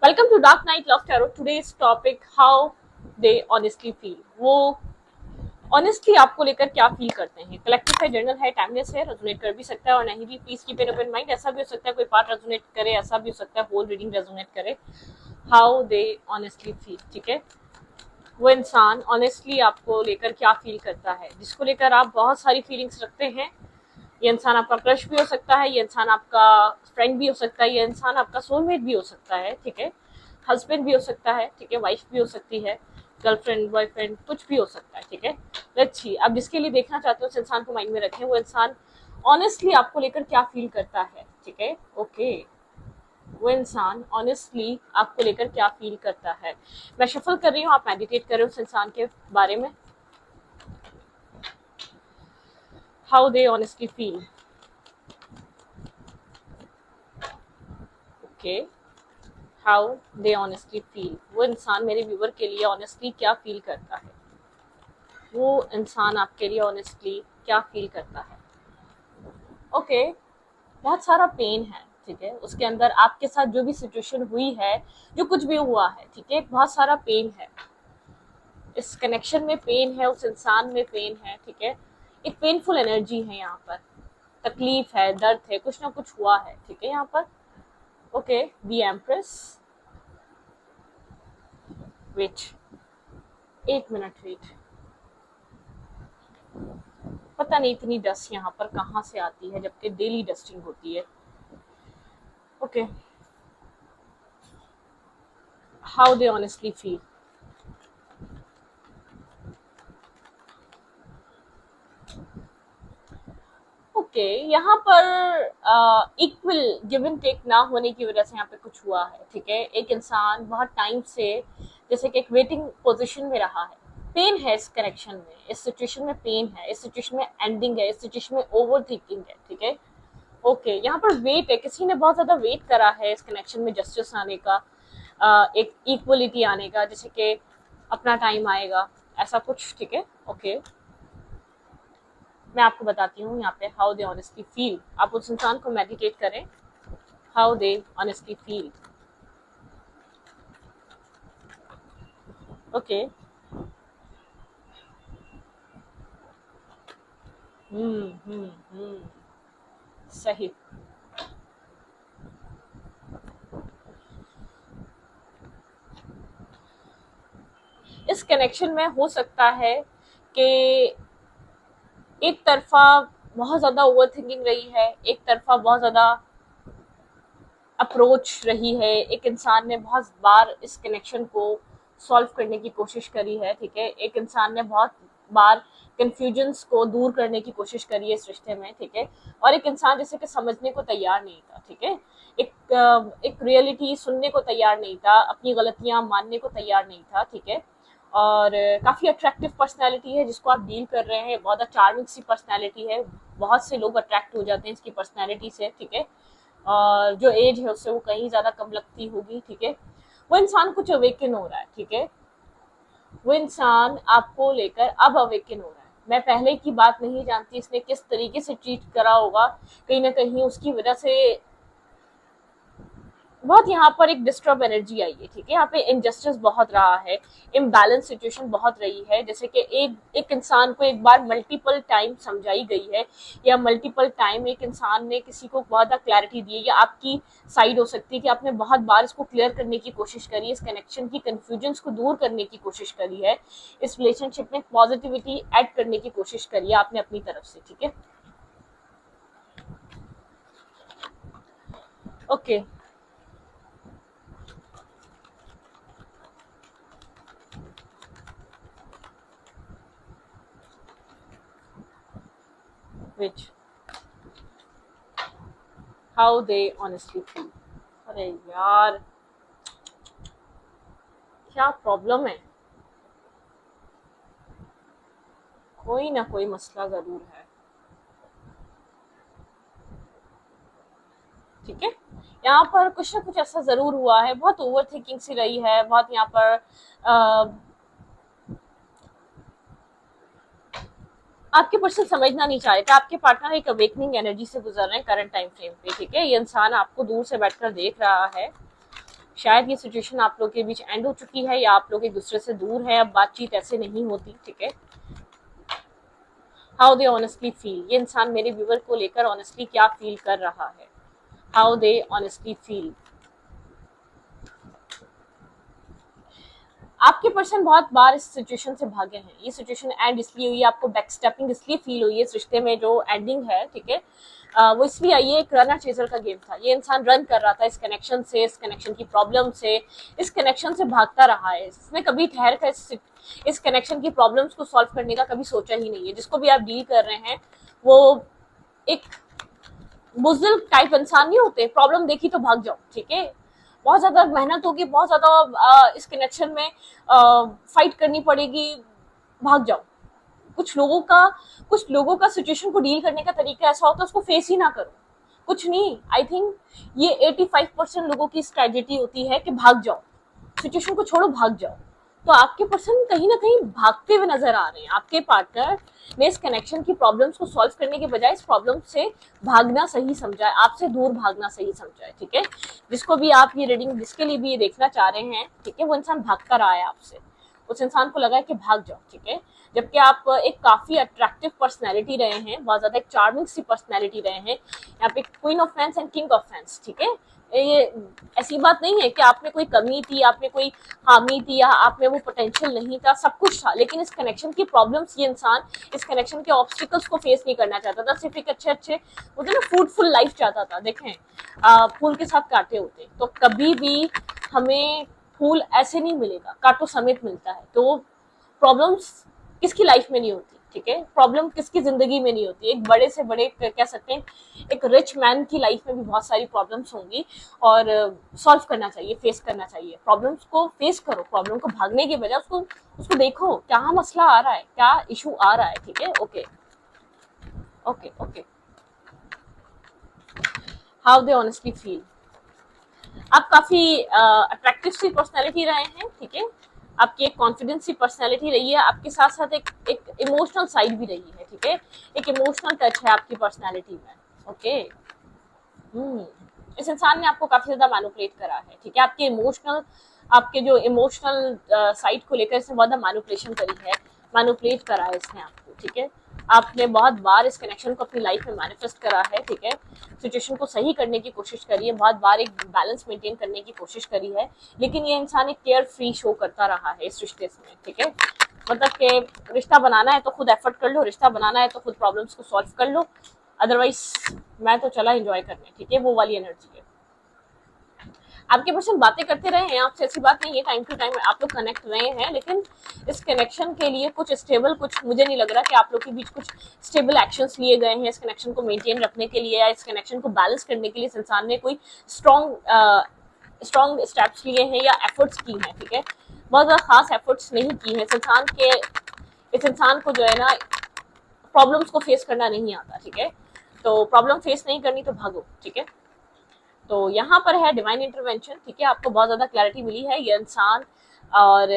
Welcome to dark night love tarot. Today's topic how they honestly feel. वो honestly आपको लेकर क्या feel करते हैं। कलेक्टिव है, जर्नल है, टाइमलेस है, रेजोनेट कर भी सकता है और नहीं भी। Please keep it open mind. ऐसा भी हो सकता है कोई पार्ट रेजोनेट करे, ऐसा भी हो सकता है होल रीडिंग रेजोनेट करे। हाउ दे ऑनेस्टली फील, ठीक है। वो इंसान ऑनेस्टली आपको लेकर क्या फील करता है, जिसको लेकर आप बहुत सारी फीलिंग्स रखते हैं। ये इंसान आपका क्रश भी हो सकता है, ये इंसान आपका फ्रेंड भी हो सकता है, ये इंसान आपका सोलमेट भी हो सकता है, ठीक है। हस्बैंड भी हो सकता है, ठीक है। वाइफ भी हो सकती है, गर्लफ्रेंड, बॉयफ्रेंड, कुछ भी हो सकता है, ठीक है। लेट्स सी, आप जिसके लिए देखना चाहते हो उस इंसान को माइंड में रखें। वो इंसान ऑनेस्टली आपको लेकर क्या फील करता है, ठीक है। ओके, वो इंसान ऑनेस्टली आपको लेकर क्या फील करता है। मैं शफल कर रही हूँ, आप मेडिटेट कर रहे हो उस इंसान के बारे में। How they honestly feel. Okay, how they honestly feel. वो इंसान मेरे व्यूवर के लिए ऑनेस्टली क्या फील करता है। वो इंसान आपके लिए ऑनेस्टली क्या फील करता है। ओके, बहुत सारा पेन है, ठीक है। उसके अंदर आपके साथ जो भी सिचुएशन हुई है, जो कुछ भी हुआ है, ठीक है, बहुत सारा पेन है। इस कनेक्शन में पेन है, उस इंसान में पेन है, ठीक है। एक पेनफुल एनर्जी है यहाँ पर। तकलीफ है, दर्द है, कुछ ना कुछ हुआ है, ठीक है यहाँ पर। Okay, the empress. वेट, एक मिनट वेट। पता नहीं इतनी डस्ट यहाँ पर कहाँ से आती है, जबकि डेली डस्टिंग होती है। Okay, how they honestly feel. Okay, यहाँ पर इक्वल गिव एंड टेक ना होने की वजह से यहाँ पे कुछ हुआ है, ठीक है। एक इंसान बहुत टाइम से जैसे कि एक वेटिंग पोजीशन में रहा है। पेन है इस कनेक्शन में, इस सिचुएशन में पेन है, इस सिचुएशन में एंडिंग है, इस सिचुएशन में ओवर थिंकिंग है, ठीक है। ओके, यहाँ पर वेट है, किसी ने बहुत ज्यादा वेट करा है इस कनेक्शन में जस्टिस आने का, एक इक्वलिटी आने का, जैसे कि अपना टाइम आएगा, ऐसा कुछ, ठीक है। ओके, मैं आपको बताती हूँ यहाँ पे हाउ दे ऑनेस्टली फील। आप उस इंसान को मेडिटेट करें। How they honestly feel. Okay, hmm, सही। इस कनेक्शन में हो सकता है कि एक तरफा बहुत ज्यादा ओवर थिंकिंग रही है, एक तरफा बहुत ज्यादा अप्रोच रही है। एक इंसान ने बहुत बार इस कनेक्शन को सॉल्व करने की कोशिश करी है, ठीक है। एक इंसान ने बहुत बार कंफ्यूजन्स को दूर करने की कोशिश करी है इस रिश्ते में, ठीक है। और एक इंसान जैसे कि समझने को तैयार नहीं था, ठीक है। एक रियलिटी सुनने को तैयार नहीं था, अपनी गलतियां मानने को तैयार नहीं था, ठीक है। और काफी अट्रैक्टिव पर्सनैलिटी है जिसको आप डील कर रहे हैं। बहुत चार्मिंग सी पर्सनैलिटी है, बहुत से लोग अट्रैक्ट हो जाते हैं इसकी पर्सनैलिटी से, ठीक है। और जो एज है उससे वो कहीं ज्यादा कम लगती होगी, ठीक है। वो इंसान कुछ अवेकन हो रहा है, ठीक है। वो इंसान आपको लेकर अब अवेकन हो रहा है। मैं पहले की बात नहीं जानती इसने किस तरीके से ट्रीट करा होगा, कहीं ना कहीं उसकी वजह से बहुत यहाँ पर एक डिस्टर्ब एनर्जी आई है, ठीक है। यहाँ पे इनजस्टिस बहुत रहा है, इम्बैलेंस सिचुएशन बहुत रही है। जैसे कि एक इंसान को एक बार मल्टीपल टाइम समझाई गई है, या मल्टीपल टाइम एक इंसान ने किसी को बहुत ज़्यादा क्लैरिटी दी है, या आपकी साइड हो सकती है कि आपने बहुत बार इसको क्लियर करने की कोशिश करी है, इस कनेक्शन की कन्फ्यूजन्स को दूर करने की कोशिश करी है, इस रिलेशनशिप में पॉजिटिविटी ऐड करने की कोशिश करी है आपने अपनी तरफ से, ठीक है। Okay, which how they honestly feel. अरे यार, क्या प्रॉब्लम है। कोई ना कोई मसला जरूर है, ठीक है। यहाँ पर कुछ ना कुछ ऐसा जरूर हुआ है, बहुत ओवर थिंकिंग सी रही है, बहुत यहाँ पर आपके पर्सन समझना नहीं चाह रहे थे। आपके पार्टनर एक अवेकनिंग एनर्जी से गुजर रहे हैं करंट टाइम फ्रेम पे, ठीक है। ये इंसान आपको दूर से बैठकर देख रहा है, शायद ये सिचुएशन आप लोग के बीच एंड हो चुकी है, या आप लोग एक दूसरे से दूर है, अब बातचीत ऐसे नहीं होती, ठीक है। हाउ दे ऑनेस्टली फील, ये इंसान मेरे व्यूअर को लेकर ऑनेस्टली क्या फील कर रहा है, हाउ दे ऑनेस्टली फील। आपके पर्सन बहुत बार इस सिचुएशन से भागे हैं, ये सिचुएशन एंड इसलिए हुई, आपको बैकस्टेपिंग इसलिए फील हुई है इस रिश्ते में, जो एंडिंग है, ठीक है, वो इसलिए आई है, एक रनर चेजर का गेम था, ये इंसान रन कर रहा था इस कनेक्शन से, इस कनेक्शन की प्रॉब्लम से, इस कनेक्शन से भागता रहा है, इसने कभी ठहर कर इस कनेक्शन की प्रॉब्लम्स को सॉल्व करने का कभी सोचा ही नहीं है। जिसको भी आप डील कर रहे हैं वो एक बुज़दिल टाइप इंसान नहीं होते, प्रॉब्लम देखी तो भाग जाओ, ठीक है, बहुत ज्यादा मेहनत होगी, बहुत ज्यादा इस कनेक्शन में फाइट करनी पड़ेगी, भाग जाओ। कुछ लोगों का सिचुएशन को डील करने का तरीका ऐसा होता है, उसको फेस ही ना करो, कुछ नहीं। आई थिंक ये 85% लोगों की स्ट्रेटेजी होती है कि भाग जाओ, सिचुएशन को छोड़ो, भाग जाओ। तो आपके पर्सन कहीं ना कहीं भागते हुए नजर आ रहे हैं। आपके पार्टनर ने इस कनेक्शन की प्रॉब्लम्स को सॉल्व करने के बजाय इस प्रॉब्लम से भागना सही समझा है, आपसे दूर भागना सही समझा है, ठीक है। जिसको भी आप ये रीडिंग, जिसके लिए भी ये देखना चाह रहे हैं, ठीक है, वो इंसान भागता रहा है आपसे, उस इंसान को लगा है कि भाग जाओ, ठीक है। जबकि आप एक काफी अट्रैक्टिव पर्सनैलिटी रहे हैं, बहुत ज्यादा एक चार्मिंग सी पर्सनैलिटी रहे हैं, यहाँ पे queen of fans and king of fans, ठीक है। ये ऐसी बात नहीं है कि आप में कोई कमी थी, आप में कोई खामी थी, या आप में वो पोटेंशियल नहीं था, सब कुछ था, लेकिन इस कनेक्शन की प्रॉब्लम्स, ये इंसान इस कनेक्शन के ऑब्स्टिकल्स को फेस नहीं करना चाहता था, सिर्फ एक अच्छे बोलते ना फ्रूटफुल लाइफ चाहता था। देखें, फूल के साथ कांटे होते, तो कभी भी हमें फूल ऐसे नहीं मिलेगा, कांटों समेत मिलता है। तो प्रॉब्लम्स किसकी लाइफ में नहीं होती, ठीक है, प्रॉब्लम किसकी जिंदगी में नहीं होती। एक बड़े से बड़े कह सकते हैं, एक रिच मैन की लाइफ में भी बहुत सारी प्रॉब्लम्स होंगी, और सॉल्व करना चाहिए, फेस करना चाहिए। प्रॉब्लम्स को फेस करो, प्रॉब्लम को भागने के बजाय उसको देखो, क्या मसला आ रहा है, क्या इशू आ रहा है, ठीक है। Okay okay okay, how they honestly feel. आप काफी अट्रैक्टिव सी पर्सनैलिटी रहे हैं, ठीक है, आपकी एक कॉन्फिडेंस सी पर्सनैलिटी रही है, आपके साथ साथ एक इमोशनल साइड भी रही है, ठीक है, एक इमोशनल टच है आपकी पर्सनैलिटी में, ओके। इस इंसान ने आपको काफी ज्यादा मैनिपुलेट करा है, ठीक है, आपके जो इमोशनल साइड को लेकर इसने बहुत ज्यादा मैनिपुलेशन करी है, मैनिपुलेट करा है इसने आपको, ठीक है। आपने बहुत बार इस कनेक्शन को अपनी लाइफ में मैनिफेस्ट करा है, ठीक है, सिचुएशन को सही करने की कोशिश करी है, बहुत बार एक बैलेंस मेंटेन करने की कोशिश करी है, लेकिन ये इंसान एक केयर फ्री शो करता रहा है इस रिश्ते में, ठीक है। मतलब कि रिश्ता बनाना है तो खुद एफर्ट कर लो, रिश्ता बनाना है तो खुद प्रॉब्लम्स को सॉल्व कर लो, अदरवाइज मैं तो चला एंजॉय करने, ठीक है, वो वाली एनर्जी है। आपके पर्सन बातें करते रहे हैं आपसे, ऐसी बात नहीं है, टाइम टू टाइम आप लोग कनेक्ट रहे हैं, लेकिन इस कनेक्शन के लिए कुछ स्टेबल, कुछ मुझे नहीं लग रहा कि आप लोग के बीच कुछ स्टेबल एक्शंस लिए गए हैं इस कनेक्शन को मेंटेन रखने के लिए, या इस कनेक्शन को बैलेंस करने के लिए इस इंसान ने कोई स्ट्रॉन्ग स्टेप्स लिए हैं या एफर्ट्स की हैं, ठीक है। बहुत ज़्यादा खास एफर्ट्स नहीं की है इस इंसान को जो है ना, प्रॉब्लम्स को फेस करना नहीं आता, ठीक है। तो प्रॉब्लम फेस नहीं करनी तो भागो, ठीक है। तो यहाँ पर है डिवाइन इंटरवेंशन, ठीक है, आपको बहुत ज्यादा क्लैरिटी मिली है ये इंसान, और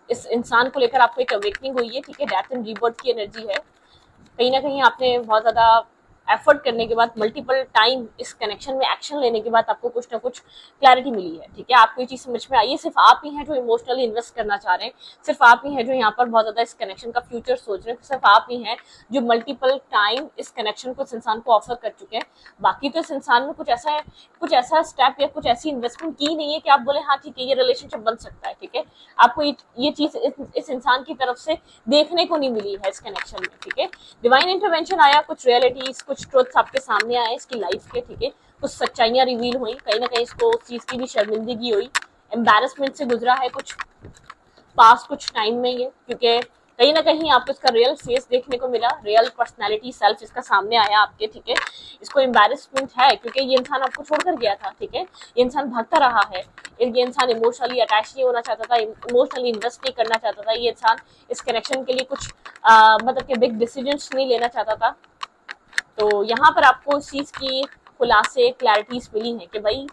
इस इंसान को लेकर आपको एक अवेकनिंग हुई है, ठीक है, डेथ एंड रीबर्थ की एनर्जी है। कहीं ना कहीं आपने बहुत ज्यादा एफर्ट करने के बाद, मल्टीपल टाइम इस कनेक्शन में एक्शन लेने के बाद आपको कुछ ना कुछ क्लैरिटी मिली है, ठीक है, आपको ये चीज समझ में आई है। सिर्फ आप ही हैं जो इमोशनली इन्वेस्ट करना चाह रहे हैं, सिर्फ आप ही हैं जो यहाँ पर बहुत ज्यादा इस कनेक्शन का फ्यूचर सोच रहे हैं, सिर्फ आप ही हैं जो मल्टीपल टाइम इस कनेक्शन को इस इंसान को ऑफर कर चुके हैं। बाकी तो इस इंसान में कुछ ऐसा स्टेप या कुछ ऐसी इन्वेस्टमेंट की नहीं है कि आप बोले हाँ ठीक है ये रिलेशनशिप बन सकता है, ठीक है। आपको ये चीज इस इंसान की तरफ से देखने को नहीं मिली है इस कनेक्शन में, ठीक है। डिवाइन इंटरवेंशन आया, कुछ रियलिटीज, कुछ ट्रुथ्स आपके सामने आए इसकी लाइफ के, ठीक है, कुछ सच्चाइयां रिवील हुई, कहीं ना कहीं इसको उस चीज की भी शर्मिंदगी हुई, एम्बैरेसमेंट से गुजरा है कुछ कुछ टाइम में ये, क्योंकि कहीं ना कहीं आपको इसका रियल फेस देखने को मिला, रियल पर्सनैलिटी सेल्फ इसका सामने आया आपके, ठीक है। इसको एम्बैरेसमेंट है क्योंकि ये इंसान आपको छोड़कर गया था, ठीक है, ये इंसान भागता रहा है, ये इंसान इमोशनली अटैच नहीं होना चाहता था, इमोशनली इन्वेस्ट नहीं करना चाहता था, ये इंसान इस कनेक्शन के लिए कुछ मतलब कि बिग डिसीजंस नहीं लेना चाहता था। तो यहाँ पर आपको इस चीज की खुलासे, क्लैरिटीज मिली है कि भाई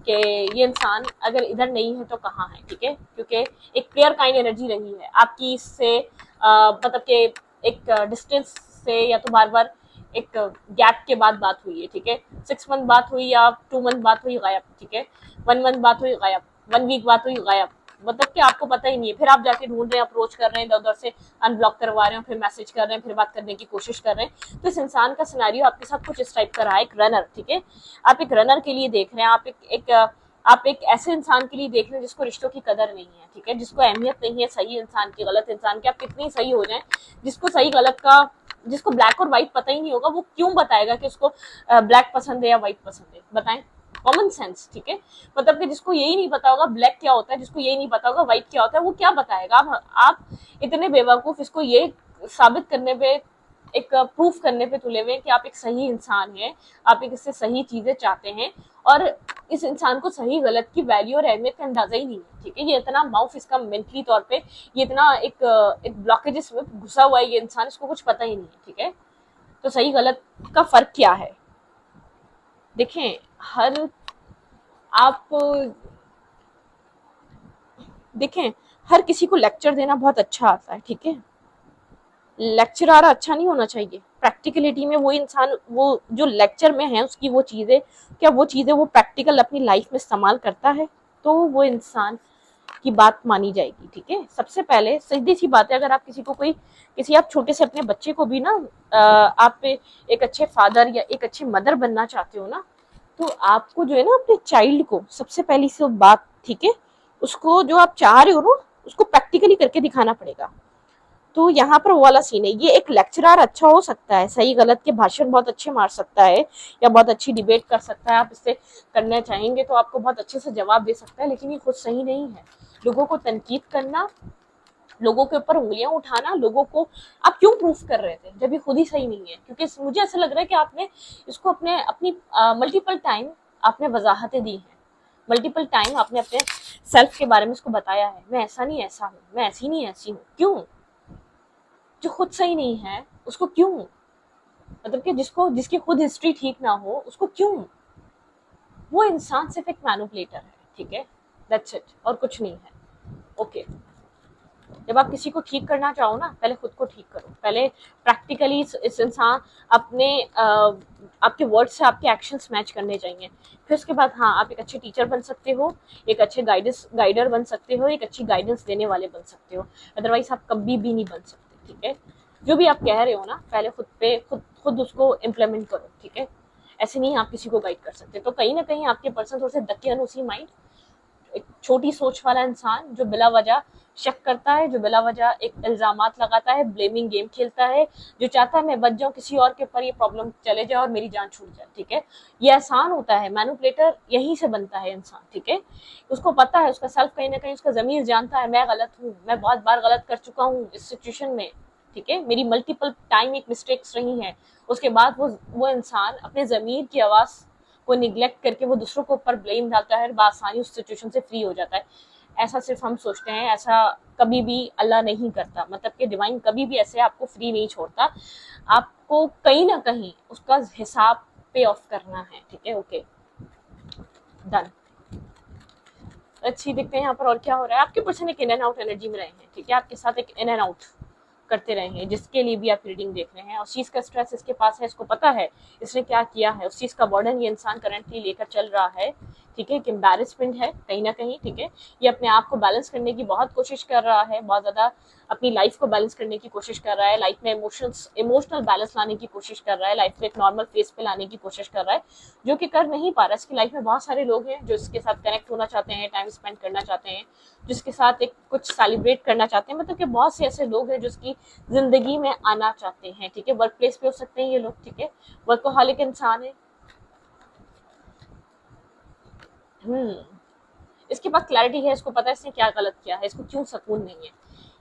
कि ये इंसान अगर इधर नहीं है तो कहाँ है, ठीक है, क्योंकि एक क्लियर काइंड एनर्जी रही है आपकी इससे, मतलब कि एक डिस्टेंस से, या तो बार बार एक गैप के बाद बात हुई है, ठीक है, 6 मंथ बात हुई या 2 मंथ बात हुई, गायब, ठीक है, 1 मंथ बात हुई, गायब, 1 वीक बात हुई, गायब, मतलब कि आपको पता ही नहीं है, फिर आप जाके ढूंढ रहे हैं, अप्रोच कर रहे हैं, इधर उधर से अनब्लॉक करवा रहे हैं, फिर मैसेज कर रहे हैं, फिर बात करने की कोशिश कर रहे हैं। तो इस इंसान का सिनेरियो आपके साथ कुछ इस टाइप का रहा है, एक रनर, ठीक है, आप एक रनर के लिए देख रहे हैं, आप एक ऐसे इंसान के लिए देख रहे हैं जिसको रिश्तों की कदर नहीं है, ठीक है, जिसको अहमियत नहीं है सही इंसान की, गलत इंसान की, आप कितनी सही हो जाए, जिसको सही गलत का, जिसको ब्लैक और व्हाइट पता ही नहीं होगा, वो क्यों बताएगा कि उसको ब्लैक पसंद है या व्हाइट पसंद है, बताएं, कॉमन सेंस, ठीक है, मतलब कि जिसको यही नहीं पता होगा ब्लैक क्या होता है, जिसको यही नहीं पता होगा व्हाइट क्या होता है, वो क्या बताएगा। आप इतने बेवकूफ, इसको ये साबित करने पे, एक प्रूफ करने पे तुले हुए कि आप एक सही इंसान हैं, आप एक इससे सही चीजें चाहते हैं, और इस इंसान को सही गलत की वैल्यू और अहमियत का अंदाजा ही नहीं है, ठीक है, ये इतना माउफ इसका मेंटली तौर पे, ये इतना एक ब्लॉकेजेस में घुसा हुआ है ये इंसान, इसको कुछ पता ही नहीं है, ठीक है। तो सही गलत का फर्क क्या है, देखें, हर आप देखें, हर किसी को लेक्चर देना बहुत अच्छा आता है, ठीक है, लेक्चरार अच्छा नहीं होना चाहिए। प्रैक्टिकलिटी में वो इंसान, वो जो लेक्चर में है उसकी वो चीजें, क्या वो चीजें वो प्रैक्टिकल अपनी लाइफ में इस्तेमाल करता है, तो वो इंसान की बात मानी जाएगी, ठीक है। सबसे पहले सीधी सी बात है, अगर आप किसी को कोई, किसी आप छोटे से अपने बच्चे को भी ना, आप एक अच्छे फादर या एक अच्छे मदर बनना चाहते हो ना, तो आपको जो है ना अपने चाइल्ड को सबसे पहली से बात, ठीक है, उसको जो आप चाह रहे हो ना उसको प्रैक्टिकली करके दिखाना पड़ेगा। तो यहाँ पर वो वाला सीन है, ये एक लेक्चरर अच्छा हो सकता है, सही गलत के भाषण बहुत अच्छे मार सकता है, या बहुत अच्छी डिबेट कर सकता है, आप इससे करना चाहेंगे तो आपको बहुत अच्छे से जवाब दे सकता है, लेकिन ये खुद सही नहीं है। लोगों को तनकीद करना, लोगों के ऊपर उंगलियां उठाना, लोगों को आप क्यों प्रूफ कर रहे थे जब ये खुद ही सही नहीं है, क्योंकि मुझे ऐसा लग रहा है कि आपने इसको अपने अपनी मल्टीपल टाइम आपने वजाहतें दी हैं, मल्टीपल टाइम आपने अपने सेल्फ के बारे में इसको बताया है, मैं ऐसा नहीं ऐसा हूँ, मैं ऐसी नहीं ऐसी हूँ, क्यों? जो खुद सही नहीं है उसको क्यों, मतलब कि जिसको, जिसकी खुद हिस्ट्री ठीक ना हो उसको क्यों? वो इंसान सिर्फ एक मैनिपुलेटर है, ठीक है, दैट्स इट, और कुछ नहीं है, ओके। जब आप किसी को ठीक करना चाहो ना, पहले खुद को ठीक करो, पहले प्रैक्टिकली इस इंसान अपने आपके वर्ड से आपके एक्शंस मैच करने चाहिए, फिर उसके बाद हाँ आप एक अच्छे टीचर बन सकते हो, एक अच्छे गाइडर बन सकते हो, एक अच्छी गाइडेंस देने वाले बन सकते हो, अदरवाइज आप कभी भी नहीं बन सकते, ठीक है। जो भी आप कह रहे हो ना, पहले खुद पे खुद उसको इम्प्लीमेंट करो, ठीक है, ऐसे नहीं आप किसी को गाइड कर सकते। तो कहीं ना कहीं आपके पर्सन थोड़े से दकियन उसी माइंड, एक छोटी सोच वाला इंसान जो बिला वजह शक करता है, जो बिला वजह एक इल्जामात लगाता है, ब्लेमिंग गेम खेलता है, जो चाहता है मैं बच जाऊं किसी और के ऊपर, ये प्रॉब्लम चले जाए और मेरी जान छूट जाए, ठीक है। ये आसान होता है, मैनिपुलेटर यहीं से बनता है इंसान, ठीक है। उसको पता है, उसका सेल्फ कहीं ना कहीं, उसका जमीर जानता है मैं गलत हूँ, मैं बहुत बार गलत कर चुका हूँ इस सिचुएशन में, ठीक है, मेरी मल्टीपल टाइम एक मिस्टेक्स रही हैं। उसके बाद वो इंसान अपने जमीर की आवाज को निग्लेक्ट करके वो दूसरों के ऊपर ब्लेम डालता है, आसानी उस सिचुएशन से फ्री हो जाता है। ऐसा सिर्फ हम सोचते हैं, ऐसा कभी भी अल्लाह नहीं करता, मतलब कि डिवाइन कभी भी ऐसे आपको फ्री नहीं छोड़ता, आपको कहीं ना कहीं उसका हिसाब पे ऑफ करना है, ठीक है, ओके, डन। अच्छी देखते हैं यहाँ पर और क्या हो रहा है। आपके पर्सन एक इन एंड आउट एनर्जी में रहे हैं, ठीक है, आपके साथ एक इन एंड आउट करते रहे हैं, जिसके लिए भी आप रीडिंग देख रहे हैं, उस चीज का स्ट्रेस इसके पास है, इसको पता है इसने क्या किया है, उस चीज का बर्डन ये इंसान करंटली लेकर चल रहा है, ठीक है, एक एम्बेरसमेंट है कहीं ना कहीं, ठीक है, ये अपने आप को बैलेंस करने की बहुत कोशिश कर रहा है, बहुत ज्यादा अपनी लाइफ को बैलेंस करने की कोशिश कर रहा है, लाइफ में इमोशनल बैलेंस लाने की कोशिश कर रहा है, लाइफ को एक नॉर्मल फेस पे लाने की कोशिश कर रहा है, जो कि कर नहीं पा रहा। इसकी लाइफ में बहुत सारे लोग हैं जो इसके साथ कनेक्ट होना चाहते हैं, टाइम स्पेंड करना चाहते हैं, जिसके साथ एक कुछ सेलिब्रेट करना चाहते हैं, मतलब कि बहुत से ऐसे लोग हैं जो इसकी जिंदगी में आना चाहते हैं, ठीक है, वर्क प्लेस पे हो सकते हैं ये लोग, ठीक है, वर्कोहॉलिक इंसान है। इसके पास क्लैरिटी है, इसको पता है इसने क्या गलत किया है, इसको क्यों सुकून नहीं है,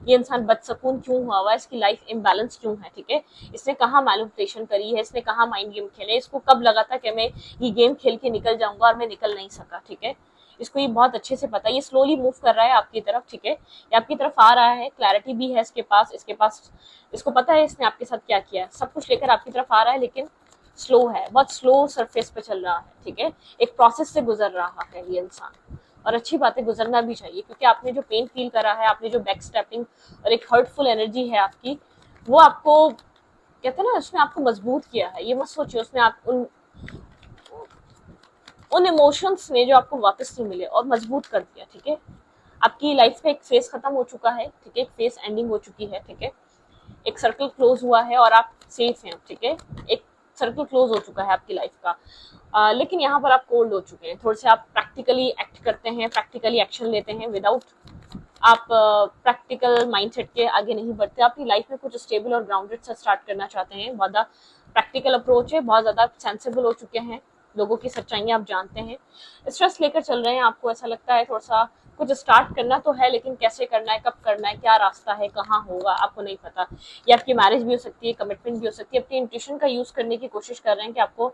ये इंसान बदसकून क्यों हुआ है, इसकी लाइफ इम्बैलेंस क्यों है, ठीक है, इसने कहाँ मैनिपुलेशन करी है, इसने कहाँ माइंड गेम खेले, इसको कब लगा था कि मैं ये गेम खेल के निकल जाऊंगा और मैं निकल नहीं सका, ठीक है, इसको ये बहुत अच्छे से पता है, ये स्लोली मूव कर रहा है आपकी तरफ, ठीक है, ये आपकी तरफ आ रहा है, क्लैरिटी भी है इसके पास, इसको पता है इसने आपके साथ क्या किया है, सब कुछ लेकर आपकी तरफ आ रहा है, लेकिन स्लो है, बहुत स्लो सरफेस पे चल रहा है, ठीक है, एक प्रोसेस से गुजर रहा है ये इंसान, और अच्छी बात है, गुजरना भी चाहिए, क्योंकि आपने जो पेन फील करा है, आपने जो बैक स्टेपिंग और एक हर्टफुल एनर्जी है आपकी, वो आपको कहते हैं ना उसने आपको मजबूत किया है, ये मत सोचिए उसने आप उन इमोशंस ने जो आपको वापस नहीं मिले और मजबूत कर दिया, ठीक है। आपकी लाइफ का एक फेज खत्म हो चुका है, ठीक है, एक फेज एंडिंग हो चुकी है, ठीक है, एक सर्कल क्लोज हुआ है और आप सेफ हैं, ठीक है, एक सर्कल क्लोज हो चुका है आपकी लाइफ का। लेकिन यहाँ पर आप कोल्ड हो चुके हैं, थोड़े से आप प्रैक्टिकली एक्ट करते हैं, प्रैक्टिकली एक्शन लेते हैं, विदाउट आप प्रैक्टिकल माइंडसेट के आगे नहीं बढ़ते। अपनी लाइफ में कुछ स्टेबल और ग्राउंडेड से स्टार्ट करना चाहते हैं, बहुत ज़्यादा प्रैक्टिकल अप्रोच है, बहुत ज़्यादा सेंसिबल हो चुके हैं, लोगों की सच्चाइयाँ आप जानते हैं, स्ट्रेस लेकर चल रहे हैं, आपको ऐसा लगता है थोड़ा सा कुछ स्टार्ट करना तो है लेकिन कैसे करना है, कब करना है, क्या रास्ता है, कहाँ होगा, आपको नहीं पता। ये आपकी मैरिज भी हो सकती है, कमिटमेंट भी हो सकती है, अपनी इंट्यूशन का यूज करने की कोशिश कर रहे हैं कि आपको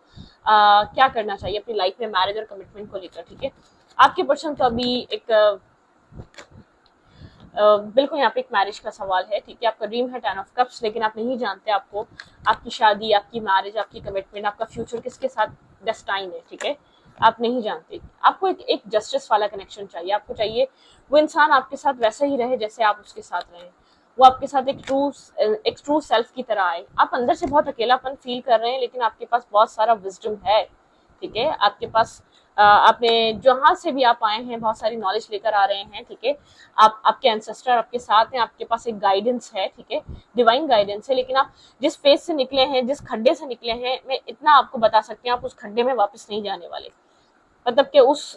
क्या करना चाहिए अपनी लाइफ में मैरिज और कमिटमेंट को लेकर, ठीक है। आपके पर्सन तो अभी एक बिल्कुल यहाँ पे एक मैरिज का सवाल है, ठीक है, आपका ड्रीम है 10 ऑफ कप्स, लेकिन आप नहीं जानते आपको आपकी शादी, आपकी मैरिज, आपकी कमिटमेंट, आपका फ्यूचर किसके साथ डेस्टाइन है, ठीक है, आप नहीं जानते। आपको एक जस्टिस वाला कनेक्शन चाहिए, आपको चाहिए वो इंसान आपके साथ वैसे ही रहे जैसे आप उसके साथ रहे, वो आपके साथ एक ट्रू सेल्फ की तरह आए। आप अंदर से बहुत अकेलापन फील कर रहे हैं लेकिन आपके पास बहुत सारा विजडम है, ठीक है, आपके पास आपने जहाँ से भी आप आए हैं बहुत सारी नॉलेज लेकर आ रहे हैं, ठीक है, आपके एंसेस्टर आपके साथ हैं, आपके पास एक गाइडेंस है, ठीक है, डिवाइन गाइडेंस है, लेकिन आप जिस फेज से निकले हैं, जिस खड्डे से निकले हैं, मैं इतना आपको बता सकती हूँ, आप उस खड्डे में वापस नहीं जाने वाले, मतलब कि उस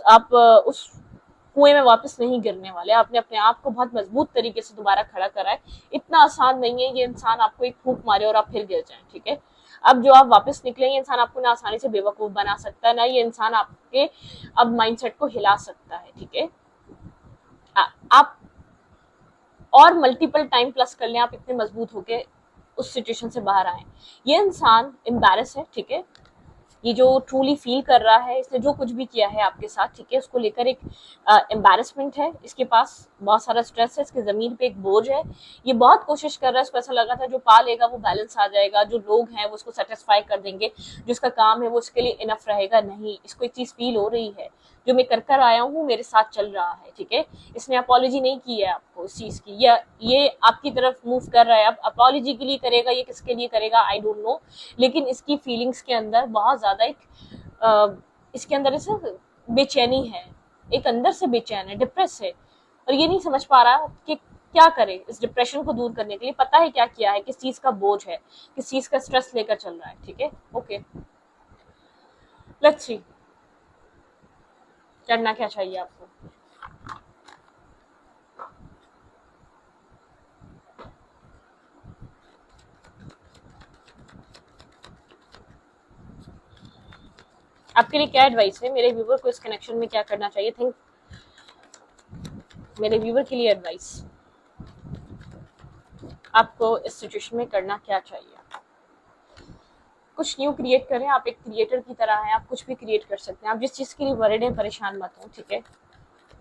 कुएं में वापस नहीं गिरने वाले। आपने अपने आप को बहुत मजबूत तरीके से दोबारा खड़ा करा है, इतना आसान नहीं है ये इंसान आपको एक फूंक मारे और आप फिर गिर जाएं, ठीक है। अब जो आप वापस निकले, ये इंसान आपको ना आसानी से बेवकूफ बना सकता है, ना ये इंसान आपके अब माइंडसेट को हिला सकता है, ठीक है। आप और मल्टीपल टाइम प्लस कर लें, आप इतने मजबूत होके उस सिचुएशन से बाहर आए। ये इंसान एम्बैरस है, ठीक है, ये जो ट्रूली फील कर रहा है, इसने जो कुछ भी किया है आपके साथ, ठीक है, उसको लेकर एक एम्बैरसमेंट है, इसके पास बहुत सारा स्ट्रेस है, इसके जमीन पे एक बोझ है, ये बहुत कोशिश कर रहा है, इसको ऐसा लगा था जो पा लेगा वो बैलेंस आ जाएगा, जो लोग हैं वो उसको सेटिस्फाई कर देंगे, जो इसका काम है वो उसके लिए इनफ रहेगा, नहीं, इसको एक चीज फील हो रही है, जो मैं कर कर आया हूँ मेरे साथ चल रहा है, ठीक है। इसने अपॉलॉजी नहीं की है आपको इस चीज की, या ये आपकी तरफ मूव कर रहा है, अब अपॉलॉजी के लिए करेगा, ये किसके लिए करेगा आई डोंट नो, लेकिन इसकी फीलिंग्स के अंदर बहुत ज्यादा इसके अंदर ऐसा बेचैनी है, एक अंदर से बेचैन है, डिप्रेस है, और ये नहीं समझ पा रहा कि क्या करे इस डिप्रेशन को दूर करने के लिए। पता है क्या किया है, किस चीज का बोझ है, किस चीज का स्ट्रेस लेकर चल रहा है, ठीक है। ओके, लेट्स सी करना क्या चाहिए आपको। आपके लिए क्या एडवाइस है, मेरे व्यूवर को इस कनेक्शन में क्या करना चाहिए, थिंक मेरे व्यूवर के लिए एडवाइस, आपको इस सिचुएशन में करना क्या चाहिए। कुछ न्यू क्रिएट करें, आप एक क्रिएटर की तरह हैं, आप कुछ भी क्रिएट कर सकते हैं, आप जिस चीज के लिए वरीड हैं परेशान मत हो, ठीक है,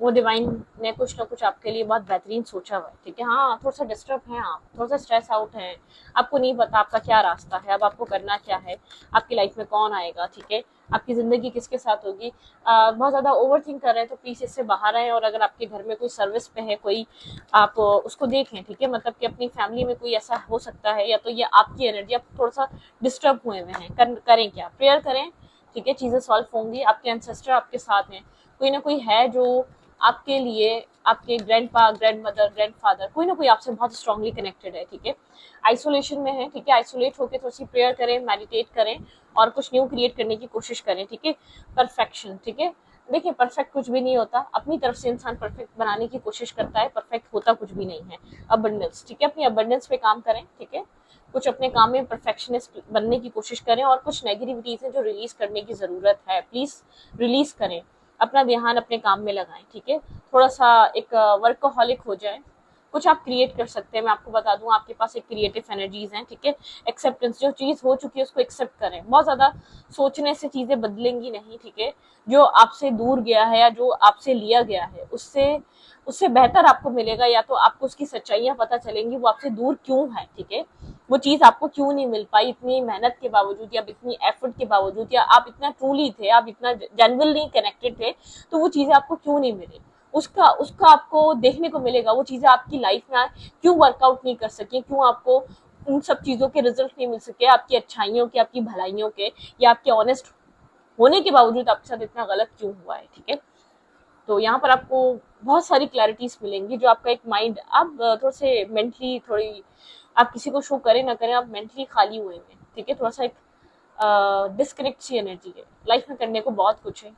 वो डिवाइन ने कुछ ना कुछ आपके लिए बहुत बेहतरीन सोचा हुआ है, ठीक है। हाँ, थोड़ा सा डिस्टर्ब हैं आप, थोड़ा सा स्ट्रेस आउट हैं, आपको नहीं पता आपका क्या रास्ता है, अब आपको करना क्या है, आपकी लाइफ में कौन आएगा, ठीक है, आपकी ज़िंदगी किसके साथ होगी, बहुत ज़्यादा ओवर थिंक कर रहे हैं तो प्लीज़ इससे बाहर आएँ। और अगर आपके घर में कोई सर्विस पे है कोई, आप उसको देखें, ठीक है, मतलब कि अपनी फैमिली में कोई ऐसा हो सकता है, या तो ये आपकी एनर्जी, आप थोड़ा सा डिस्टर्ब हुए हुए हैं, करें क्या, प्रेयर करें, ठीक है, चीज़ें सॉल्व होंगी, आपके एंसेस्टर आपके साथ हैं, कोई ना कोई है जो आपके लिए, आपके ग्रैंडपा, ग्रैंडमदर, ग्रैंडफादर, कोई ना कोई आपसे बहुत स्ट्रांगली कनेक्टेड है, ठीक है। आइसोलेशन में है, ठीक है, आइसोलेट होकर थोड़ी सी प्रेयर करें, मेडिटेट करें और कुछ न्यू क्रिएट करने की कोशिश करें, ठीक है। परफेक्शन, ठीक है, देखिए परफेक्ट कुछ भी नहीं होता, अपनी तरफ से इंसान परफेक्ट बनाने की कोशिश करता है, परफेक्ट होता कुछ भी नहीं है। अबंडेंस, ठीक है, अपनी अबंडेंस पे काम करें, ठीक है, कुछ अपने काम में परफेक्शनिस्ट बनने की कोशिश करें और कुछ नेगेटिविटीज है जो रिलीज करने की जरूरत है, प्लीज रिलीज करें, अपना ध्यान अपने काम में लगाएं, ठीक है, थोड़ा सा एक वर्कोहॉलिक हो जाए, कुछ आप क्रिएट कर सकते हैं। मैं आपको बता दूं आपके पास एक क्रिएटिव एनर्जीज हैं, ठीक है। एक्सेप्टेंस, जो चीज हो चुकी है उसको एक्सेप्ट करें, बहुत ज्यादा सोचने से चीजें बदलेंगी नहीं, ठीक है। जो आपसे दूर गया है या जो आपसे लिया गया है उससे उससे बेहतर आपको मिलेगा, या तो आपको उसकी सच्चाइयां पता चलेंगी वो आपसे दूर क्यों है, ठीक है, वो चीज आपको क्यों नहीं मिल पाई इतनी मेहनत के बावजूद, या इतनी एफर्ट के बावजूद, या आप इतना ट्रूली थे, आप इतना जेन्युइनली कनेक्टेड थे, तो वो चीजें आपको क्यों नहीं मिली, उसका उसका आपको देखने को मिलेगा, वो चीजें आपकी लाइफ में क्यों वर्कआउट नहीं कर सकी, क्यों आपको उन सब चीज़ों के रिजल्ट नहीं मिल सके, आपकी अच्छाइयों के, आपकी भलाइयों के, या आपके ऑनेस्ट होने के बावजूद आपके साथ इतना गलत क्यों हुआ है, ठीक है। तो यहाँ पर आपको बहुत सारी क्लैरिटीज मिलेंगी, जो आपका एक माइंड, आप थोड़े से मेंटली, थोड़ी, आप किसी को शो करें ना करें, आप मेंटली खाली हुए हैं, ठीक है। थोड़ा सा एक डिस्कनेक्ट सी एनर्जी है। लाइफ में करने को बहुत कुछ है,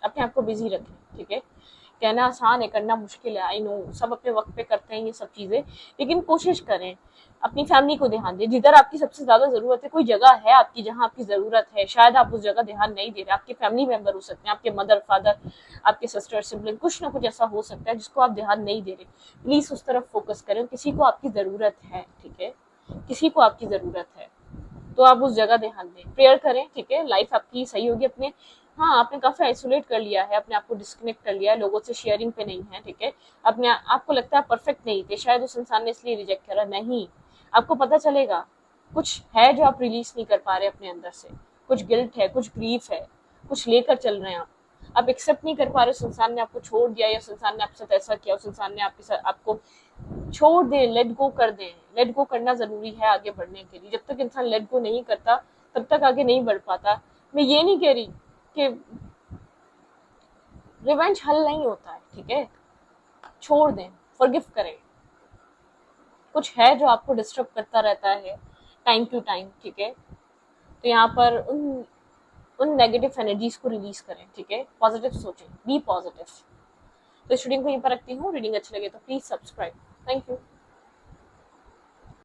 अपने आप को बिजी रखें, ठीक है। कहना आसान है, करना मुश्किल है, आई नो, सब अपने वक्त पे करते हैं ये सब चीज़ें, लेकिन कोशिश करें, अपनी फैमिली को ध्यान दें। जिधर आपकी सबसे ज़्यादा ज़रूरत है, कोई जगह है आपकी जहाँ आपकी ज़रूरत है, शायद आप उस जगह ध्यान नहीं दे रहे, आपके फैमिली मेंबर हो सकते हैं, आपके मदर फादर, आपके सिस्टर सिबलिंग, कुछ ना कुछ ऐसा हो सकता है जिसको आप ध्यान नहीं दे रहे। प्लीज़ उस तरफ फोकस करें, किसी को आपकी ज़रूरत है, ठीक है, किसी को आपकी ज़रूरत है, तो आप उस जगह ध्यान दें, प्रेयर करें, ठीक है। लाइफ आपकी सही होगी। अपने, हाँ, आपने काफी आइसोलेट कर लिया है, अपने आप को डिस्कनेक्ट कर लिया है, लोगों से शेयरिंग पे नहीं है, ठीक है। अपने आपको लगता है परफेक्ट नहीं थे, शायद उस इंसान ने इसलिए रिजेक्ट करा, नहीं, आपको पता चलेगा कुछ है जो आप रिलीज नहीं कर पा रहे अपने अंदर से, कुछ गिल्ट है, कुछ ग्रीफ है, कुछ लेकर चल रहे हैं आप एक्सेप्ट नहीं कर पा रहे, उस इंसान ने आपको छोड़ दिया, या उस इंसान ने आपके साथ ऐसा किया, उस इंसान ने आपके साथ आपको छोड़ दें, लेट गो कर दें। लेट गो करना जरूरी है आगे बढ़ने के लिए। जब तक इंसान लेट गो नहीं करता, तब तक आगे नहीं बढ़ पाता। मैं ये नहीं कह रही कि रिवेंज हल नहीं होता है, ठीक है, छोड़ दें, फॉरगिव करें। कुछ है जो आपको डिस्टर्ब करता रहता है टाइम टू टाइम, ठीक है, तो यहाँ पर उन नेगेटिव एनर्जीज को रिलीज करें, ठीक है, पॉजिटिव सोचें, बी पॉजिटिव। तो इस रीडिंग को यहीं पर रखती हूँ। रीडिंग अच्छी लगे तो प्लीज सब्सक्राइब। Thank you.